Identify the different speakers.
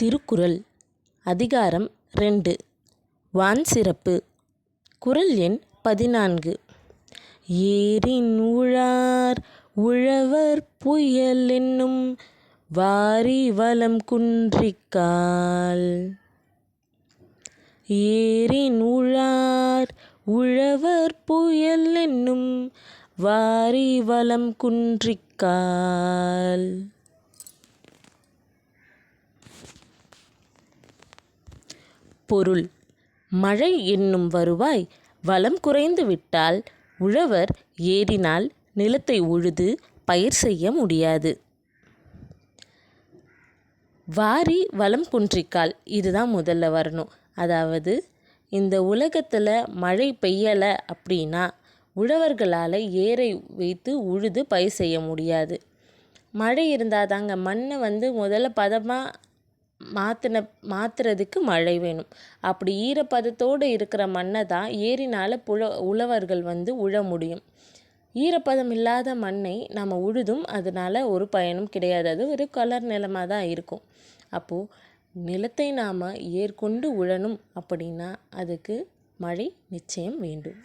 Speaker 1: திருக்குறள் அதிகாரம் 2 வான் சிறப்பு. குறள் எண் 14. ஏரின் உழார் உழவர் புயல் என்னும் வாரி வளம் குன்றிக்கால். ஏரின் உழார் உழவர் புயல் என்னும் வாரி வளம் குன்றிக்கால். பொருள்: மழை என்னும் வருவாய் வளம் குறைந்து விட்டால் உழவர் ஏரினால் நிலத்தை உழுது பயிர் செய்ய முடியாது. வாரி வளம் குன்றிக்கால் இதுதான் முதல்ல வரணும். அதாவது இந்த உலகத்தில் மழை பெய்யலை அப்படின்னா உழவர்களால் ஏரை வைத்து உழுது பயிர் செய்ய முடியாது. மழை இருந்தால் தாங்க மண்ணை முதல்ல பதமாக மாற்றுறதுக்கு மழை வேணும். அப்படி ஈரப்பதத்தோடு இருக்கிற மண்ணை தான் ஏரினால் உழவர்கள் உழ முடியும். ஈரப்பதம் இல்லாத மண்ணை நம்ம உழுதும் அதனால் ஒரு பயனும் கிடையாது. அது ஒரு கலர் நிலமாக தான் இருக்கும். அப்போது நிலத்தை நாம் ஏற்கொண்டு உழணும் அப்படின்னா அதுக்கு மழை நிச்சயம் வேண்டும்.